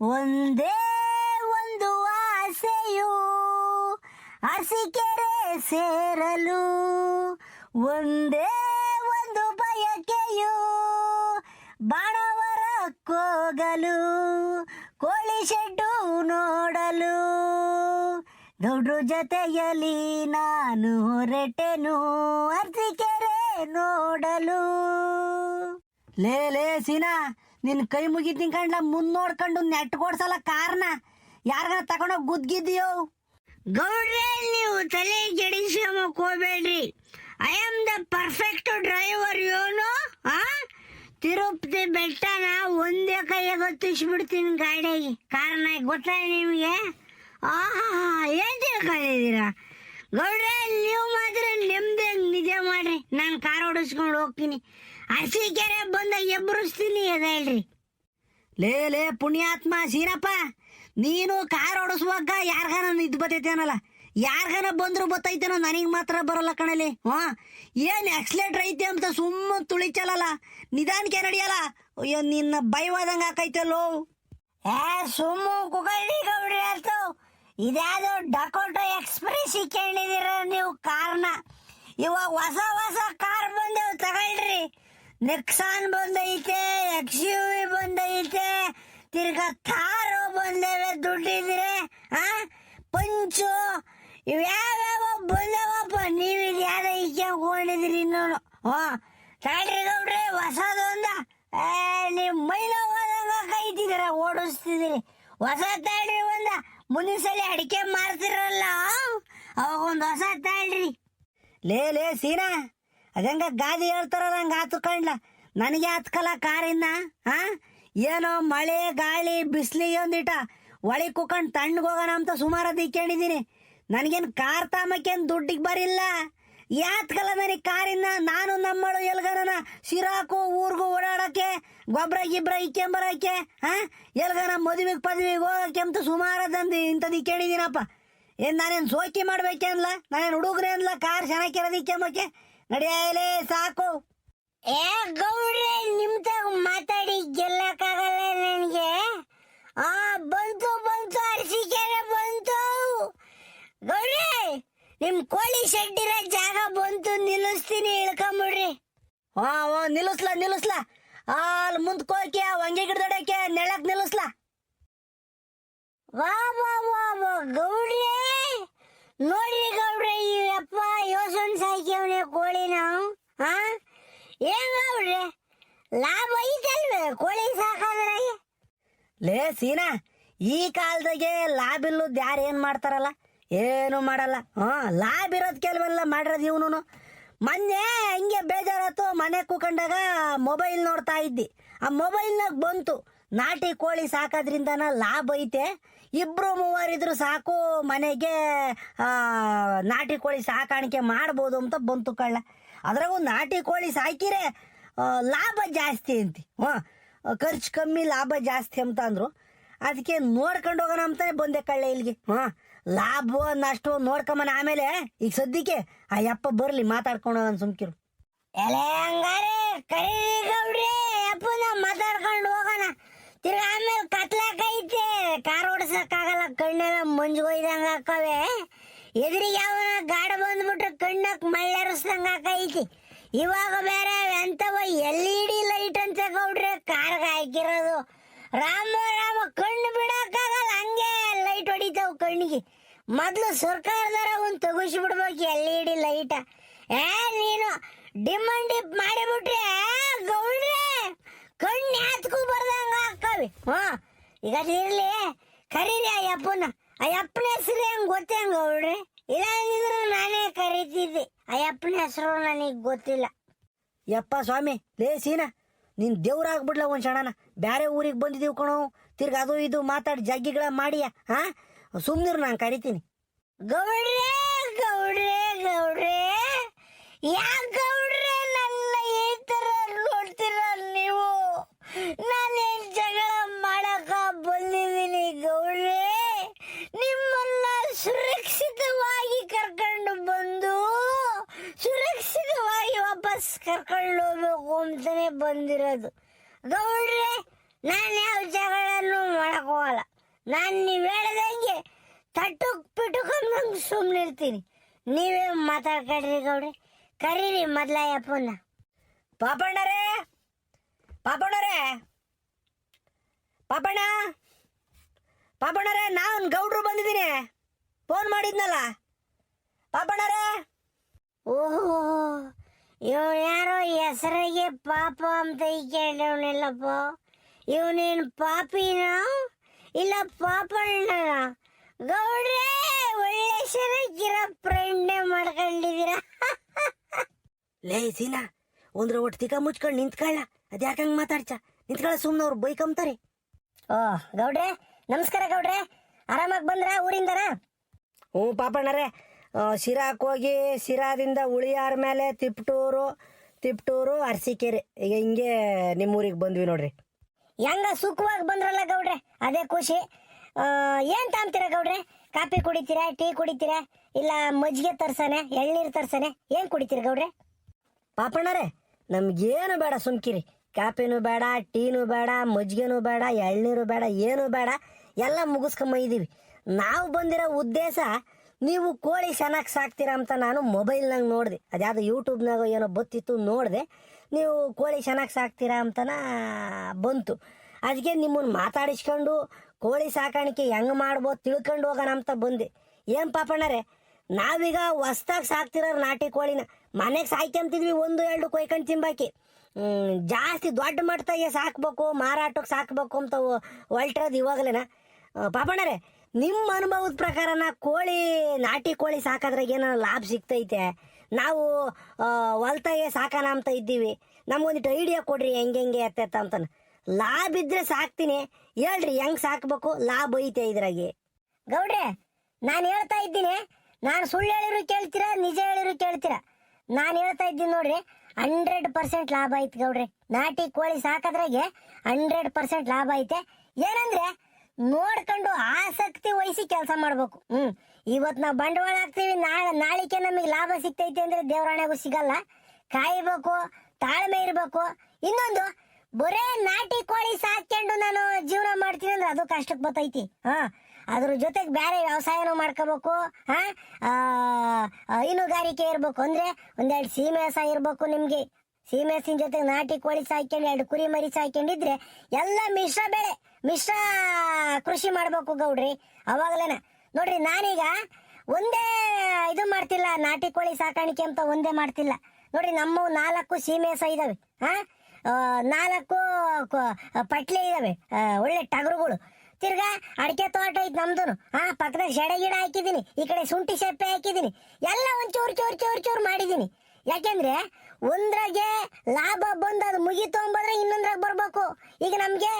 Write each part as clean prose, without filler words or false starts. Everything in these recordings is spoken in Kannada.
ಒಂದೇ ಒಂದು ಆಸೆಯು ಅರಸೀಕೆರೆ ಸೇರಲು, ಒಂದೇ ಒಂದು ಬಯಕೆಯು ಬಾಣವರ ಕೋಗಲು, ಕೋಳಿ ಶೆಡ್ಡು ನೋಡಲು ಗೌಡ್ರ ಜೊತೆಯಲ್ಲಿ ನಾನು ಹೊರಟೆನು ಅರಸೀಕೆರೆ ನೋಡಲು. ಲೇ ಲೇ ಸೀನಾ, ನಿನ್ ಕೈ ಮುಗಿತೀನಿ ಕಂಡ್ಲ, ಮುಂದ್ ನೋಡ್ಕೊಂಡು ನೆಟ್ಕೊಡ್ಸಲ್ಲ ಕಾರ್ನ ಯಾರಿಗಾರ ತಗೊಂಡೋಗಿ ಗುದ್ಗಿದ್ಯೋ. ಗೌಡ್ರೆ, ನೀವು ತಲೆ ಕೆಡಿಸ್ಕೊಂಬಕ್ ಹೋಗ್ಬೇಡ್ರಿ. I am the perfect driver. ಯೋನು ತಿರುಪತಿ ಬೆಟ್ಟನ ಒಂದೇ ಕೈಯಾಗ ಹೊತ್ತಿಸ್ಬಿಡ್ತೀನಿ ಗಾಡಿಗೆ, ಕಾರ್ನ. ಗೊತ್ತಾ ನಿಮಗೆ? ಏನ್ ತಿಳ್ಕೊಂಡಿದ್ದೀರಾ ಗೌಡ್ರೆ? ನೀವು ಮಾತ್ರ ನೆಮ್ಮದಿ ನಿಜ ಮಾಡ್ರಿ, ನಾನು ಕಾರ್ ಓಡಿಸ್ಕೊಂಡು ಹೋಗ್ತೀನಿ. ಅರಸೀಕೆರೆ ಬಂದ ಎಬ್ಬರಿಸ್ತೀನಿ ಹೇಳ್ರಿ. ಲೇ ಲೇ ಪುಣ್ಯಾತ್ಮ ಸೀನಪ್ಪ, ನೀನು ಕಾರ್ ಓಡಿಸುವಾಗ ಯಾರ್ಗಾನ ಇದು ಬತ್ತೈತೇನಲ್ಲ, ಯಾರ್ಗಾನ ಬಂದ್ರು ಬತ್ತೈತೇನೋ, ನನಗೆ ಮಾತ್ರ ಬರಲ್ಲ ಕಣಲಿ. ಏನ್ ಆಕ್ಸಿಲೇಟರ್ ಐತೆ ಅಂತ ಸುಮ್ಮ ತುಳಿಚಲ್ಲ, ನಿಧಾನಕ್ಕೆ ನಡಿಯಲ್ಲ. ಅಯ್ಯೋ, ನಿನ್ನ ಬೈವಾದಂಗ ಹಾಕೈತಲ್ಲೋ. ಸುಮ್ಮ ಕುಗಳ್ಳಿ ಗೌಡ್ರಿ ಆಯ್ತು. ಇದ್ಯಾವುದೋ ಡಕೋಟಾ ಎಕ್ಸ್ಪ್ರೆಸ್ ಕೇಳಿದಿರ ನೀವು ಕಾರ್ನ. ಇವಾಗ ಹೊಸ ಹೊಸ ಕಾರ್ ಬಂದೇವು, ತಗೊಳ್ರಿ. ನೆಕ್ಸಾನ್ ಬಂದೈತೆ, XUV ಬಂದೈತೆ, ತಿರ್ಗಾ ಥಾರೋ ಬಂದೇವೆ. ದುಡ್ಡಿದ್ರೆ ಪಂಚು ಇವ್ಯಾವ್ಯಾವ ಬಂದೇವಪ್ಪ. ನೀವು ಇದು ಯಾವ್ದ ಇಕ್ಕೊಂಡಿದ್ರಿ ಇನ್ನೂ? ತಗೊಳ್ರಿ ಗೌಡ್ರಿ, ಹೊಸದೊಂದ. ನೀವು ಮೈಲ ಹೋದಂಗ ಕೈತಿದ್ದೀರ, ಓಡಿಸ್ತಿದ್ದೀರಿ. ಹೊಸ ತಗೊಳ್ರಿ ಒಂದ. ಮುಂದಿನ ಸಲ ಅಡಿಕೆ ಮಾರ್ತಿರಲ್ಲ, ಅವಾಗ ಒಂದು ಹೊಸ ತಗೊಳ್ರಿ. ಲೇ ಲೇ ಸೀನಾ, ಅದಂಗ ಗಾದಿ ಹೇಳ್ತಾರಲ್ಲ ಹಂಗ ಆತು ಕಂಡ್ಲ. ನನಗೆ ಹತ್ಕಲ್ಲ ಕಾರಿನ. ಏನೋ ಮಳೆ ಗಾಳಿ ಬಿಸಿಲಿಗೆ ಒಂದಿಟ ಒಳಗೆ ಕುಕೊಂಡು ತಣ್ಣಗೆ ಹೋಗೋಣ ಅಂತ ಸುಮಾರು ದಿಕ್ಕೇಳಿದ್ದೀನಿ. ನನಗೇನು ಕಾರ್ ತಾಮಕ್ಕೇನು ದುಡ್ಡಿಗೆ ಬರಿಲ್ಲ. ಯಾತ್ಕಲ್ಲ ನನಗೆ ಕಾರಿನ. ನಾನು ನಮ್ಮಳು ಎಲ್ಗನ ಸಿರಾಕು ಊರ್ಗೂ ಓಡಾಡಕ್ಕೆ, ಗೊಬ್ಬರ ಗಿಬ್ರ ಇಕ್ಕೆಂಬರಕ್ಕೆ, ಎಲ್ಗನ ಮದುವೆಗೆ ಪದವಿಗೆ ಹೋಗಕ್ಕೆ ಅಂತ ಸುಮಾರದಂದು ಇಂಥದ್ದು ಕೇಳಿದ್ದೀನಪ್ಪ. ಏನ್ ನಾನೇನು ಸೋಕಿ ಮಾಡ್ಬೇಕೇನಲ್ಲ, ನಾನೇನು ಹುಡುಗ್ರೆ ಅನ್ಲ ಕಾರ್ ಚೆನ್ನಾಗಿರೋದಿಕ್ಕೆಂಬಕ್ಕೆ. ನಡಿಯಲೇ ಸಾಕು. ಗೌಡ್ರೆ, ನಿಮ್ ತಗ ಮಾತಾಡಿ ಗೆಲ್ಲಕ್ಕಾಗಲ್ಲ ನನಗೆ. ಬಂತು ಬಂತು, ಅರಸೀಕೆರೆ ಬಂತು. ಗೌಡ್ರೆ, ನಿಮ್ ಕೋಳಿ ಶೆಡ್ ಇರೋ ಜಾಗ ಬಂತು, ನಿಲ್ಲಿಸ್ತೀನಿ, ಇಳ್ಕೊಂಬಿಡ್ರಿ. ನಿಲ್ಲಿಸ್ಲಾ. ಅಲ್ಲಿ ಮುಂದ್ಕೋಕೆ ವಂಗೆ ಗಿಡದಡಕ್ಕೆ ನೆಳಕ್ ನಿಲ್ಲಿಸ್ಲಾ. ವಾ ಗೌಡ್ರೆ, ನೋಡ್ರಿ ಗೌಡ್ರೆ, ಈ ಅಪ್ಪ ಯೋಸನ್ ಸಾಕ್ಯವನೆ ಕೋಳಿ. ನಾವು ಏನ್ ಗೌಡ್ರೆ, ಲಾಭ ಐತಲ್ವೇ ಕೋಳಿ ಸಾಕಾದ್ರಾಗೆ? ಲೇ ಸೀನಾ, ಈ ಕಾಲದಾಗೆ ಲಾಭ ಇಲ್ಲದ ಯಾರು ಏನ್ ಮಾಡ್ತಾರಲ್ಲ? ಏನು ಮಾಡಲ್ಲ. ಲಾಭ ಇರೋದ್ ಕೆಲವೆಲ್ಲ ಮಾಡಿರೋದು ಇವನು. ಮೊನ್ನೆ ಹಂಗೆ ಬೇಜಾರಾತು, ಮನೆ ಕೂಕೊಂಡಾಗ ಮೊಬೈಲ್ ನೋಡ್ತಾ ಇದ್ದಿ. ಆ ಮೊಬೈಲ್ನಾಗ ಬಂತು ನಾಟಿ ಕೋಳಿ ಸಾಕೋದ್ರಿಂದನ ಲಾಭ ಐತೆ, 2-3 ಇದ್ರು ಸಾಕು, ಮನೆಗೆ ನಾಟಿ ಕೋಳಿ ಸಾಕಾಣಿಕೆ ಮಾಡ್ಬೋದು ಅಂತ ಬಂತು ಕಳ್ಳ. ಅದ್ರಾಗೂ ನಾಟಿ ಕೋಳಿ ಸಾಕಿರೆ ಲಾಭ ಜಾಸ್ತಿ ಅಂತಿ. ಖರ್ಚು ಕಮ್ಮಿ, ಲಾಭ ಜಾಸ್ತಿ ಅಂತ ಅಂದ್ರು. ಅದಕ್ಕೆ ನೋಡ್ಕೊಂಡು ಹೋಗೋಣ ಅಂತಾನೆ ಬಂದೆ ಕಳ್ಳ ಇಲ್ಲಿಗೆ. ಲಾಭ ನಷ್ಟು ನೋಡ್ಕೊಂಬನ. ಆಮೇಲೆ ಈಗ ಸದ್ಯಕ್ಕೆ ಆ ಯಪ್ಪ ಬರ್ಲಿ, ಮಾತಾಡ್ಕೊಂಡು ಹೋಗೋಣ ಸುಮ್ಕಿರು. ಎಲೆ ಹಂಗಾರೆ ಕರೀರಿ ಗೌಡ್ರಿ, ಅಪ್ಪನ ಮಾತಾಡ್ಕೊಂಡು ಹೋಗೋಣ. ತಿರ್ಗ ಆಮೇಲೆ ಕತ್ಲಾಕೈತೆ, ಕಾರ್ ಓಡಿಸಕ್ಕಾಗಲ್ಲ, ಕಣ್ಣೆಲ್ಲ ಮಂಜುಗೊಯ್ದಂಗ ಹಾಕವೆ. ಎದುರಿಗೆ ಯಾವನ ಗಾಡ ಬಂದ್ಬಿಟ್ರೆ ಕಣ್ಣಕ್ ಮಳ್ಳೆರಸ್ದಂಗ ಹಾಕೈತಿ. ಇವಾಗ ಬೇರೆ ಎಂತವ LED ಲೈಟ್ ಅಂತ ಗೌಡ್ರೆ ಕಾರ್ಗ ಹಾಕಿರೋದು. ರಾಮ ಕಣ್ಣು ಬಿಡಕ್ಕಾಗಲ್ಲ, ಹಂಗೆ ಲೈಟ್ ಹೊಡಿತಾವ ಕಣ್ಣಿಗೆ. ಮೊದ್ಲು ಸರ್ಕಾರದವರ ಒಂದು ತಗಿಸ್ಬಿಡ್ಬೇಕು LED ಲೈಟ. ನೀನು ಡಿಮ್ ಅಂಡ್ ಡಿಪ್ ಮಾಡಿಬಿಟ್ರೆ ಗೌಡ್ರೆ ಕಣ್ಣು ಯಾತ್ಕೂ ಬರ್ದಂಗ ಹಾಕವಿ. ಈಗ ಇರ್ಲಿ, ಕರೀರಿ ಆ ಯಪ್ಪನ. ಆ ಯಪ್ಪನ ಹೆಸರು ಹೆಂಗ್ ಗೊತ್ತೇ ಗೌಡ್ರೆ? ಇಲ್ಲಾಂದಿದ್ರು ನಾನೇ ಕರೀತಿದ್ದೆ. ಆ ಯಪ್ಪನ ಹೆಸರು ನನಗೆ ಗೊತ್ತಿಲ್ಲ. ಯಪ್ಪ ಸ್ವಾಮಿ, ಲೇ ಸೀನಾ, ನೀನ್ ದೇವ್ರಾಗ್ಬಿಡ್ಲ ಒಂದ್ ಕ್ಷಣನ. ಬ್ಯಾರೆ ಊರಿಗೆ ಬಂದಿದ್ದೀವಿ ಕಣೋ, ತಿರ್ಗ ಅದು ಇದು ಮಾತಾಡಿ ಜಗ್ಗಿಗಳ ಮಾಡಿಯ. ಸುಮ್ನಿರು, ನಾನು ಕರಿತೀನಿ. ಗೌಡ್ರೆ ಗೌಡ್ರೆ ಗೌಡ್ರೆ, ಯಾಕೆ ಗೌಡ್ರೆ ನನ್ನ ಈ ತರ ನೋಡ್ತೀರ ನೀವು? ನಾನೇನ್ ಜಗಳ ಮಾಡಕ ಬಂದಿದ್ದೀನಿ ಗೌಡ್ರೆ. ನಿಮ್ಮನ್ನ ಸುರಕ್ಷಿತವಾಗಿ ಕರ್ಕೊಂಡು ಬಂದು ಸುರಕ್ಷಿತವಾಗಿ ವಾಪಸ್ ಕರ್ಕೊಂಡು ಹೋಗ್ಬೇಕು ಅಂತಾನೆ ಬಂದಿರೋದು ಗೌಡ್ರೆ. ನಾನು ಯಾವ ಜಗಳನ್ನು ಮಾಡಕ್ ಹೋಗಲ್ಲ. ನಾನು ನೀವು ಹೇಳ್ದಂಗೆ ತಟ್ಟುಕ್ ಪಿಟುಕೊಂಡ್ ಸುಮ್ಮನೆ ಇರ್ತೀನಿ. ನೀವೇ ಮಾತಾಡ್ಕೊಳ್ರಿ ಗೌಡ್ರೆ. ಕರೀರಿ ಮೊದ್ಲ ಅಪ್ಪನ್ನ. ಪಾಪಣ್ಣರೇ, ಪಾಪಣ್ಣರೇ, ಪಾಪಣ್ಣ, ಪಾಪಣ್ಣರೇ, ನಾನು ಗೌಡ್ರು ಬಂದಿದ್ದೀನಿ. ಫೋನ್ ಮಾಡಿದ್ನಲ್ಲ ಪಾಪಣ್ಣರೇ. ಓಹೋ, ಇವ್ ಯಾರೋ ಹೆಸರಿಗೆ ಪಾಪ ಅಂತ ಕೇಳವನಿಲ್ಲಪ್ಪ. ಇವನೇನು ಪಾಪಿನ ಇಲ್ಲ ಪಾಪಣ್ಣ? ಗೌಡ್ರೆ, ಒಳ್ಳೆ ಚೆನ್ನಾಗಿರೋ ಫ್ರೆಂಡೇ ಮಾಡ್ಕೊಂಡಿದ್ದೀರ. ಲೇ ಸೀನಾ, ಒಂದ್ರ ಒಟ್ಟು ತಿಕ್ಕ ಮುಚ್ಕೊಂಡು ನಿಂತ್ಕೊಳ್ಳ. ಅದ್ಯಾಕಂಗ್ ಮಾತಾಡ್ಚ? ನಿಂತ್ಕೊಳ್ಳ, ಸುಮ್ಮನೆ ಅವ್ರು ಬೈಕಂತಾರೆ. ಓ ಗೌಡ್ರೆ, ನಮಸ್ಕಾರ ಗೌಡ್ರೆ. ಆರಾಮಾಗಿ ಬಂದ್ರ ಊರಿಂದನ? ಹ್ಞೂ ಪಾಪಣ್ಣರೇ, ಶಿರಾಕ್ ಹೋಗಿ ಶಿರಾದಿಂದ ಉಳಿಯಾರ ಮೇಲೆ ತಿಪ್ಟೂರು ಅರಸೀಕೆರೆ, ಈಗ ಹಿಂಗೆ ನಿಮ್ಮೂರಿಗೆ ಬಂದ್ವಿ ನೋಡ್ರಿ. ಹೆಂಗ ಸುಖವಾಗಿ ಬಂದ್ರಲ್ಲ ಗೌಡ್ರೆ, ಅದೇ ಖುಷಿ. ಏನ್ ತಾಂಬ್ತೀರಾ ಗೌಡ್ರೆ? ಕಾಫಿ ಕುಡಿತೀರಾ, ಟೀ ಕುಡಿತೀರಾ, ಇಲ್ಲ ಮಜ್ಜಿಗೆ ತರ್ಸಾನೆ, ಎಳ್ನೀರು ತರ್ಸಾನೆ, ಏನ್ ಕುಡಿತೀರಿ ಗೌಡ್ರೆ? ಪಾಪಣ್ಣರೇ, ನಮ್ಗೇನು ಬೇಡ, ಸುಮ್ಕಿರಿ. ಕಾಫಿನೂ ಬೇಡ, ಟೀನೂ ಬೇಡ, ಮಜ್ಜಿಗೆನೂ ಬೇಡ, ಎಳ್ನೀರು ಬೇಡ, ಏನೂ ಬೇಡ, ಎಲ್ಲ ಮುಗಿಸ್ಕೊಂಬಂದಿದ್ದೀವಿ. ನಾವು ಬಂದಿರೋ ಉದ್ದೇಶ ನೀವು ಕೋಳಿ ಚೆನ್ನಾಗಿ ಸಾಕ್ತೀರಾ ಅಂತ ನಾನು ಮೊಬೈಲ್ನಾಗ ನೋಡಿದೆ. ಅದ್ಯಾವುದು ಯೂಟ್ಯೂಬ್ನಾಗ ಏನೋ ಬತ್ತಿತ್ತು, ನೋಡಿದೆ. ನೀವು ಕೋಳಿ ಚೆನ್ನಾಗಿ ಸಾಕ್ತೀರಾ ಅಂತನ ಬಂತು. ಅದಕ್ಕೆ ನಿಮ್ಮನ್ನು ಮಾತಾಡಿಸ್ಕೊಂಡು ಕೋಳಿ ಸಾಕಾಣಿಕೆ ಹೆಂಗೆ ಮಾಡ್ಬೋದು ತಿಳ್ಕೊಂಡು ಹೋಗೋಣ ಅಂತ ಬಂದೆ. ಏನು ಪಾಪಣ್ಣರೇ, ನಾವೀಗ ಹೊಸ್ದಾಗಿ ಸಾಕ್ತಿರೋರು ನಾಟಿ ಕೋಳಿನ. ಮನೆಗೆ ಸಾಯ್ಕೊಂತಿದ್ವಿ, 1-2 ಕೊಯ್ಕೊಂಡು ತಿಂಬಾಕಿ. ಜಾಸ್ತಿ ದೊಡ್ಡ ಮಟ್ಟದಾಗೆ ಸಾಕ್ಬೇಕು, ಮಾರಾಟಕ್ಕೆ ಸಾಕ್ಬೇಕು ಅಂತ ಹೊಲ್ಟಿರೋದು ಇವಾಗಲೇನ. ಪಾಪಣ್ಣರೇ, ನಿಮ್ಮ ಅನುಭವದ ಪ್ರಕಾರನ ಕೋಳಿ, ನಾಟಿ ಕೋಳಿ ಸಾಕೋದ್ರಾಗ ಏನೋ ಲಾಭ ಸಿಗ್ತೈತೆ? ನಾವು ಹೊಲ್ತಾಗೆ ಸಾಕೋಣ ಅಂತ ಇದ್ದೀವಿ. ನಮ್ಗೊಂದಿಟ್ಟು ಐಡಿಯಾ ಕೊಡ್ರಿ, ಹೆಂಗೆ ಎತ್ತ ಅಂತಾನೆ. ಲಾಭ ಇದ್ರೆ ಸಾಕ್ತೀನಿ, ಹೇಳ್ರಿ ಹೆಂಗೆ ಸಾಕ್ಬೇಕು, ಲಾಭ ಐತೆ ಇದ್ರಾಗೆ. ಗೌಡ್ರೆ, ನಾನು ಹೇಳ್ತಾ ಇದ್ದೀನಿ, ನಾನು ಸುಳ್ಳು ಹೇಳಿರು ಕೇಳ್ತೀರಾ, ನಿಜ ಹೇಳಿರು ಕೇಳ್ತೀರಾ? ನಾನು ಹೇಳ್ತಾ ಇದ್ದೀನಿ ನೋಡ್ರಿ, 100% ಲಾಭ ಐತೆ ಗೌಡ್ರೆ. ನಾಟಿ ಕೋಳಿ ಸಾಕೋದ್ರಾಗೆ 100% ಲಾಭ ಐತೆ. ಏನಂದ್ರೆ ನೋಡ್ಕೊಂಡು ಆಸಕ್ತಿ ವಹಿಸಿ ಕೆಲಸ ಮಾಡ್ಬೇಕು. ಇವತ್ತು ನಾವು ಬಂಡವಾಳ ಹಾಕ್ತೀವಿ, ನಾಳಿಕೆ ನಮಗೆ ಲಾಭ ಸಿಗ್ತೈತೆ ಅಂದ್ರೆ ದೇವರಾಣೆಗೂ ಸಿಗಲ್ಲ. ಕಾಯ್ಬೇಕು, ತಾಳ್ಮೆ ಇರ್ಬೇಕು. ಇನ್ನೊಂದು, ಬರೇ ನಾಟಿ ಕೋಳಿ ಸಾಕೊಂಡು ನಾನು ಜೀವನ ಮಾಡ್ತೀನಿ ಅಂದ್ರೆ ಅದು ಕಷ್ಟಕ್ಕೆ ಬರ್ತೈತಿ. ಅದ್ರ ಜೊತೆಗೆ ಬೇರೆ ವ್ಯವಸಾಯನೂ ಮಾಡ್ಕೋಬೇಕು. ಹೈನುಗಾರಿಕೆ ಇರ್ಬೇಕು ಅಂದ್ರೆ 1-2 ಸೀಮೆ ಹಸ ಇರ್ಬೇಕು ನಿಮ್ಗೆ. ಸೀಮೆ ಹಸಿನ ಜೊತೆಗೆ ನಾಟಿ ಕೋಳಿ ಸಾಕೊಂಡು 2 ಕುರಿ ಮರಿ ಸಾಕೊಂಡಿದ್ರೆ ಎಲ್ಲ ಮಿಶ್ರ ಕೃಷಿ ಮಾಡ್ಬೇಕು ಗೌಡ್ರಿ. ಅವಾಗಲೇನ ನೋಡ್ರಿ, ನಾನೀಗ ಒಂದೇ ಇದು ಮಾಡ್ತಿಲ್ಲ, ನಾಟಿ ಕೋಳಿ ಸಾಕಾಣಿಕೆ ಅಂತ ಒಂದೇ ಮಾಡ್ತಿಲ್ಲ ನೋಡ್ರಿ. ನಮ್ಮ 4 ಸೀಮೆ ಹಸ ಇದಾವೆ, 4 ಪಟ್ಲೆ ಇದಾವೆ, ಒಳ್ಳೆ ಟಗರುಗಳು. ತಿರ್ಗಾ ಅಡಿಕೆ ತೋಟ ಐತಿ ನಮ್ದು. ಪಕ್ಕದಾಗ ಜಡೆ ಗಿಡ ಹಾಕಿದೀನಿ, ಈ ಕಡೆ ಶುಂಠಿ ಸೆಪ್ಪೆ ಹಾಕಿದೀನಿ. ಎಲ್ಲ ಒಂಚೂರು ಮಾಡಿದೀನಿ. ಯಾಕೆಂದ್ರೆ ಒಂದ್ರಾಗೆ ಲಾಭ ಬಂದು ಅದು ಮುಗಿತು ಅಂಬಂದ್ರೆ ಇನ್ನೊಂದ್ರಾಗ ಬರ್ಬೇಕು. ಈಗ ನಮ್ಗೆ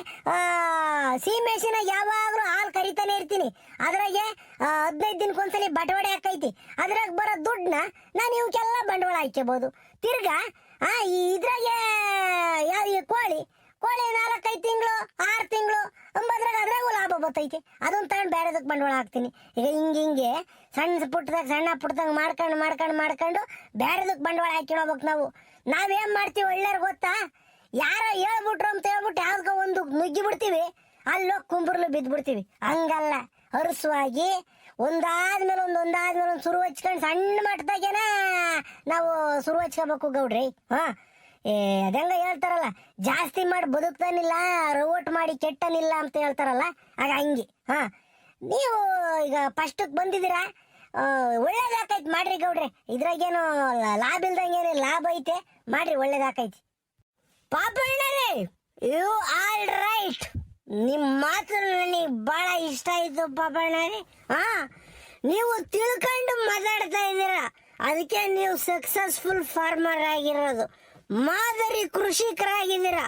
ಸೀಮೆಸಿನ ಯಾವಾಗ್ಲೂ ಹಾಲು ಕರಿತಾನೆ ಇರ್ತೀನಿ. ಅದ್ರಾಗೆ 15 ದಿನಕ್ಕೊಂದ್ಸಲಿ ಬಟವಾಡೆ ಹಾಕೈತಿ. ಅದ್ರಾಗ ಬರೋ ದುಡ್ಡನ್ನ ನಾನು ಇವಕ್ಕೆಲ್ಲ ಬಂಡವಾಳ ಹಾಕ್ಯಬಹುದು. ತಿರ್ಗಾ ಇದ್ರಾಗೆ ಯಾವ ಕೋಳಿ 4-5 ತಿಂಗಳು 6 ತಿಂಗಳು ಅಂಬದ್ರಾಗ ಅದ್ರಾಗೂ ಲಾಭ ಬರ್ತೈತಿ. ಅದನ್ನ ತಗೊಂಡು ಬೇರೆದಕ್ಕೆ ಬಂಡವಾಳ ಹಾಕ್ತೀನಿ. ಈಗ ಹಿಂಗೆ ಸಣ್ಣ ಪುಟ್ಟದಾಗ ಮಾಡ್ಕೊಂಡು ಬೇರೆದಕ್ಕೆ ಬಂಡವಾಳ ಹಾಕಿಡ್ಬೇಕು. ನಾವೇನ್ ಮಾಡ್ತೀವಿ ಒಳ್ಳೆಯವ್ರು ಗೊತ್ತಾ? ಯಾರೋ ಹೇಳ್ಬಿಟ್ರು ಅಂತ ಹೇಳ್ಬಿಟ್ಟು ಯಾವ್ದೋ ಒಂದು ನುಗ್ಗಿ ಬಿಡ್ತೀವಿ, ಅಲ್ಲೋಗಿ ಕುಂಬರ್ಲು ಬಿದ್ದ್ಬಿಡ್ತೀವಿ. ಹಂಗಲ್ಲ, ಹರಸುವಾಗಿ ಒಂದಾದ್ಮೇಲೆ ಒಂದು ಸುರು ಹಚ್ಕೊಂಡು ಸಣ್ಣ ಮಟ್ಟದಾಗೇನ ನಾವು ಸುರು ಹಚ್ಕೋಬೇಕು ಗೌಡ್ರಿ. ಅದಂಗ ಹೇಳ್ತಾರಲ್ಲ, ಜಾಸ್ತಿ ಮಾಡಿ ಬದುಕ್ತಾನಿಲ್ಲ, ರವೋಟ್ ಮಾಡಿ ಕೆಟ್ಟನಿಲ್ಲ ಅಂತ ಹೇಳ್ತಾರಲ್ಲ, ಆಗ ಹಂಗೆ. ನೀವು ಈಗ ಫಸ್ಟಕ್ಕೆ ಬಂದಿದ್ದೀರಾ, ಒಳ್ಳೇದಾಕೈತಿ ಮಾಡ್ರಿ ಗೌಡ್ರೆ. ಇದ್ರಾಗೇನು ಲಾಭ ಇಲ್ದಂಗೇನು ಲಾಭ ಐತೆ, ಮಾಡ್ರಿ, ಒಳ್ಳೇದಾಕೈತಿ. ಪಾಪಣ್ಣರೇ, ಯು ಆಲ್ ರೈಟ್. ನಿಮ್ಮ ಮಾತು ನನಗೆ ಬಹಳ ಇಷ್ಟ ಆಯ್ತು ಪಾಪಣ್ಣರೇ. ನೀವು ತಿಳ್ಕೊಂಡು ಮಾತಾಡ್ತಾ ಇದ್ದೀರಾ, ಅದಕ್ಕೆ ನೀವು ಸಕ್ಸಸ್ಫುಲ್ ಫಾರ್ಮರ್ ಆಗಿರೋದು, ಮಾದರಿ ಕೃಷಿಕರಾಗಿದ್ದೀರಾ.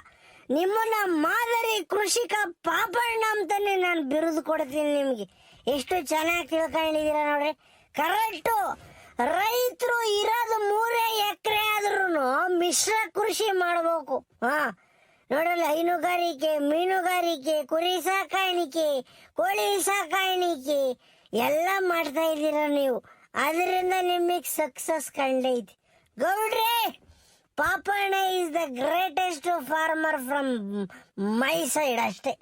ನಿಮ್ಮನ್ನ ಮಾದರಿ ಕೃಷಿಕ ಪಾಪಣ್ಣ ಅಂತಾನೆ ನಾನು ಬಿರುದು ಕೊಡ್ತೀನಿ ನಿಮ್ಗೆ. ಎಷ್ಟು ಚೆನ್ನಾಗಿ ತಿಳ್ಕೊಂಡಿದ್ದೀರಾ ನೋಡ್ರಿ. ಕರೆಕ್ಟು. ರೈತರು ಇರೋದು 3 ಎಕರೆ ಆದ್ರೂ ಮಿಶ್ರ ಕೃಷಿ ಮಾಡಬೇಕು. ನೋಡಲ್ಲ, ಹೈನುಗಾರಿಕೆ, ಮೀನುಗಾರಿಕೆ, ಕುರಿ ಸಾಕಾಣಿಕೆ, ಕೋಳಿ ಸಾಕಾಣಿಕೆ ಎಲ್ಲ ಮಾಡ್ತಾ ಇದ್ದೀರಾ ನೀವು. ಅದರಿಂದ ನಿಮಗೆ ಸಕ್ಸಸ್ ಕಂಡೈತಿ ಗೌಡ್ರೆ. Papanna is the greatest farmer from my side ಅಷ್ಟೇ.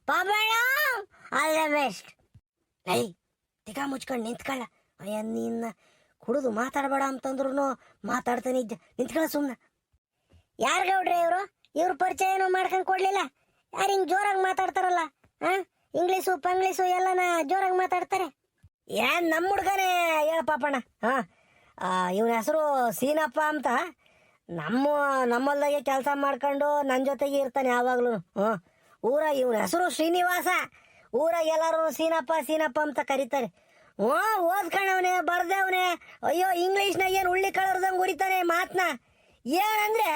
Papanna all the best. ಐ ತಿಗ ಮುಚ್ಕೊಂಡು ನಿಂತ್ಕೊಳ್ಳ. ಅಯ್ಯ ನಿನ್ನ ಕುಡಿದು ಮಾತಾಡಬೇಡ ಅಂತಂದ್ರು ಮಾತಾಡ್ತಾನೆ ಇದ್ದೆ. ನಿಂತ್ಕೊಳ್ಳ ಸುಮ್ಮನೆ. ಯಾರು ಗೌಡ್ರೆ ಇವ್ರ ಪರಿಚಯ ಏನೋ ಮಾಡ್ಕೊಂಡು ಕೊಡ್ಲಿಲ್ಲ. ಯಾರು ಹಿಂಗೆ ಜೋರಾಗಿ ಮಾತಾಡ್ತಾರಲ್ಲ, ಇಂಗ್ಲೀಷು ಪಂಗ್ಲೀಷು ಎಲ್ಲನ ಜೋರಾಗಿ ಮಾತಾಡ್ತಾರೆ. ಏನ್ ನಮ್ಮ ಹುಡ್ಗನೇ ಹೇಳ ಪಾಪಣ್ಣ. ಇವನ ಹೆಸರು ಸೀನಪ್ಪ ಅಂತ. ನಮ್ಮಲ್ದಾಗೆ ಕೆಲಸ ಮಾಡ್ಕೊಂಡು ನನ್ನ ಜೊತೆಗೆ ಇರ್ತಾನೆ ಯಾವಾಗ್ಲೂ. ಇವನ ಹೆಸರು ಶ್ರೀನಿವಾಸ. ಊರಾಗ ಎಲ್ಲರೂ ಸೀನಪ್ಪ ಸೀನಪ್ಪ ಅಂತ ಕರೀತಾರೆ. ಓದ್ಕೊಂಡವನೇ ಬರ್ದವನೇ. ಅಯ್ಯೋ ಇಂಗ್ಲೀಷ್ನಾಗ ಏನು ಉಳ್ಳಿ ಕಳರ್ದಂಗೆ ಉರಿತಾನೆ ಮಾತನ್ನ. ಏನಂದ್ರೆ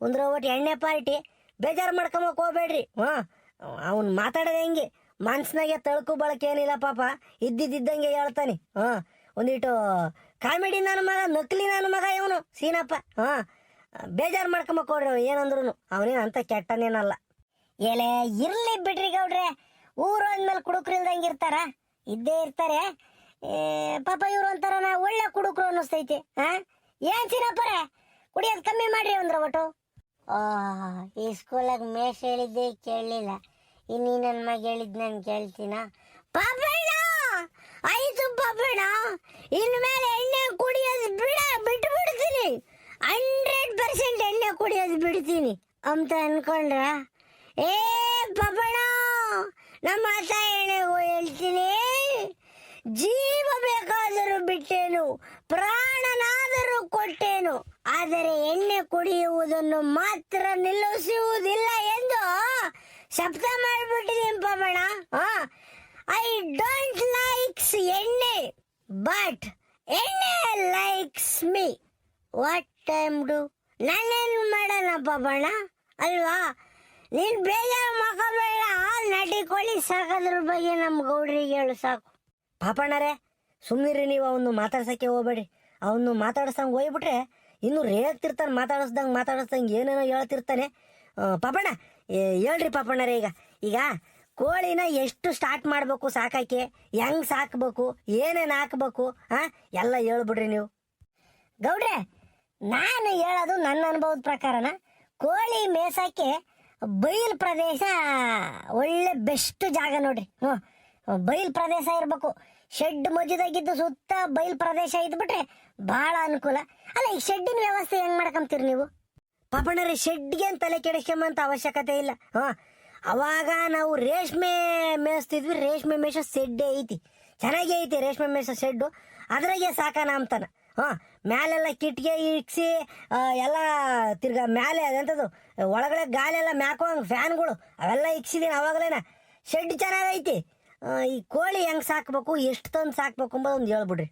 ಒಂದ್ರ ಒಟ್ಟು ಎಣ್ಣೆ ಪಾರ್ಟಿ. ಬೇಜಾರು ಮಾಡ್ಕೊಂಬಕ್ ಹೋಗ್ಬೇಡ್ರಿ. ಅವ್ನು ಮಾತಾಡೋದು ಹೆಂಗೆ ಮನ್ಸ್ನಾಗೆ ತಳ್ಕು ಬಳಕೆ ಏನಿಲ್ಲ ಪಾಪ. ಇದ್ದಿದ್ದಂಗೆ ಹೇಳ್ತಾನೆ. ಒಂದಿಟ್ಟು ಕಾಮಿಡಿ ನನ್ನ ಮಗ, ನಕಲಿ ನನ್ನ ಮಗ ಇವನು ಸೀನಪ್ಪ. ಬೇಜಾರು ಮಾಡ್ಕೊಂಬಕ್ ಹೋಗ್ರಿ ಏನಂದ್ರು. ಅವನೇನು ಅಂತ ಕೆಟ್ಟನೇನಲ್ಲ. ಎಲೆ ಇರ್ಲಿ ಬಿಡ್ರಿ ಗೌಡ್ರೆ, ಊರು ಅಂದ್ಮೇಲೆ ಕುಡುಕ್ರು ಇಲ್ದಂಗೆ ಇರ್ತಾರ, ಇದ್ದೇ ಇರ್ತಾರೆ. ಪಾಪ ಇವ್ರು ಒಂಥರ ಒಳ್ಳೆ ಕುಡುಕ್ರು ಅನ್ನಿಸ್ತೈತಿ. ಏನ್ ಸೀನಪ್ಪರೇ ಕುಡಿಯೋದು ಕಮ್ಮಿ ಮಾಡ್ರಿ ಅಂದ್ರ ಒಟ್ಟು. ಈ ಸ್ಕೂಲಾಗ ಮೇಷ್ ಹೇಳಿದ್ದೆ ಕೇಳಲಿಲ್ಲ, ಇನ್ನೀ ನನ್ನ ಮಗ ಹೇಳಿದ್ ನಾನು ಕೇಳ್ತೀನ. ಪಾಪಣ್ಣ ಆಯ್ತು ಪಾಪಣ್ಣ, ಇನ್ಮೇಲೆ ಎಣ್ಣೆ ಕುಡಿಯೋದು ಬಿಟ್ಟು ಬಿಡ್ತೀನಿ. 100% ಎಣ್ಣೆ ಕುಡಿಯೋದು ಬಿಡ್ತೀನಿ ಅಂತ ಅನ್ಕೊಂಡ್ರ? ಏ ಪಾಪಣ್ಣ, ನಮ್ಮ ಅತ್ತ ಎಣ್ಣೆಗೂ ಹೇಳ್ತೀನಿ, ಜೀವ ಬೇಕಾದರೂ ಬಿಟ್ಟೇನು, ಪ್ರಾಣನಾದರೂ ಕೊಟ್ಟೇನು, ಆದರೆ ಎಣ್ಣೆ ಕುಡಿಯುವುದನ್ನು ಮಾತ್ರ ನಿಲ್ಲಿಸುವುದಿಲ್ಲ ಎಂದು ಶಬ್ದ ಮಾಡಿಬಿಟ್ಟಿದ್ದೀನಿ ಪಾಪಣ್ಣ. ಐ ಡೋಂಟ್ ಲೈಕ್ಸ್ ಎಣ್ಣೆ, ಬಟ್ ಎಣ್ಣೆ likes me. What time do? ನಾನೇನು ಮಾಡೋಣ ಪಾಪಣ್ಣ ಅಲ್ವಾ? ನೀನು ಬೇಜಾರು ಮಾಡ್ಕೋಬೇಡ. ನಟಿಕೊಳ್ಳಿ ಸಾಕೋದ್ರ ಬಗ್ಗೆ ನಮ್ಮ ಗೌಡ್ರಿಗೆ ಹೇಳು ಸಾಕು. ಪಾಪಣ್ಣರೇ ಸುಮ್ಮನಿರಿ ನೀವು. ಅವನು ಮಾತಾಡ್ಸಕ್ಕೆ ಹೋಗ್ಬೇಡಿ. ಅವನು ಮಾತಾಡ್ಸಂಗೆ ಹೋಗ್ಬಿಟ್ರೆ ಇನ್ನು ರೇಗ್ತಿರ್ತಾನೆ. ಮಾತಾಡಿಸ್ದಂಗೆ ಏನೇನೋ ಹೇಳ್ತಿರ್ತಾನೆ. ಪಾಪಣ್ಣ ಹೇಳ್ರಿ ಪಾಪಣ್ಣರೇ. ಈಗ ಕೋಳಿನ ಎಷ್ಟು ಸ್ಟಾರ್ಟ್ ಮಾಡಬೇಕು ಸಾಕಕ್ಕೆ, ಹೆಂಗೆ ಸಾಕಬೇಕು, ಏನೇನು ಹಾಕ್ಬೇಕು, ಎಲ್ಲ ಹೇಳ್ಬಿಡ್ರಿ ನೀವು. ಗೌಡ್ರೆ, ನಾನು ಹೇಳೋದು ನನ್ನ ಅನುಭವದ ಪ್ರಕಾರನ, ಕೋಳಿ ಮೇಸಕ್ಕೆ ಬಯಲು ಪ್ರದೇಶ ಒಳ್ಳೆ ಬೆಸ್ಟ್ ಜಾಗ ನೋಡ್ರಿ. ಬಯಲು ಪ್ರದೇಶ ಇರಬೇಕು. ಶೆಡ್ ಮಧ್ಯದಾಗಿದ್ದು ಸುತ್ತ ಬಯಲು ಪ್ರದೇಶ ಇದ್ಬಿಟ್ರೆ ಬಹಳ ಅನುಕೂಲ. ಅಲ್ಲ, ಈ ಶೆಡ್ಡಿನ ವ್ಯವಸ್ಥೆ ಹೆಂಗ್ ಮಾಡ್ಕೊಂತೀರಿ ನೀವು? ಪಾಪಣ್ಣರೇ ಶೆಡ್ಗೆ ಅಂತ ತಲೆ ಕೆಡಿಸ್ಕೊಂಬಂತ ಅವಶ್ಯಕತೆ ಇಲ್ಲ. ಅವಾಗ ನಾವು ರೇಷ್ಮೆ ಮೇಯಿಸ್ತಿದ್ವಿ. ರೇಷ್ಮೆ ಮೇಯಿಸೋ ಶೆಡ್ಡೇ ಐತಿ, ಚೆನ್ನಾಗೇ ಐತಿ ರೇಷ್ಮೆ ಮೇಯಿಸೋ ಶೆಡ್ಡು. ಅದ್ರಾಗೆ ಸಾಕಾನ ಅಂತಾನ. ಮ್ಯಾಲೆಲ್ಲ ಕಿಟ್ಗೆ ಇಕ್ಸಿ ಎಲ್ಲ ತಿರ್ಗಾ ಮ್ಯಾಲೆ ಅದಂಥದ್ದು ಒಳಗಡೆ ಗಾಲೆಲ್ಲ ಮ್ಯಾಕೋಂಗ್ ಫ್ಯಾನ್ಗಳು ಅವೆಲ್ಲ ಇಕ್ಸಿದೀನಿ ಅವಾಗಲೇನ. ಶೆಡ್ ಚೆನ್ನಾಗೈತಿ. ಈ ಕೋಳಿ ಹೆಂಗೆ ಸಾಕ್ಬೇಕು, ಎಷ್ಟು ತಂದು ಸಾಕ್ಬೇಕು ಅಂಬೋದು ಒಂದು ಹೇಳ್ಬಿಡ್ರಿ.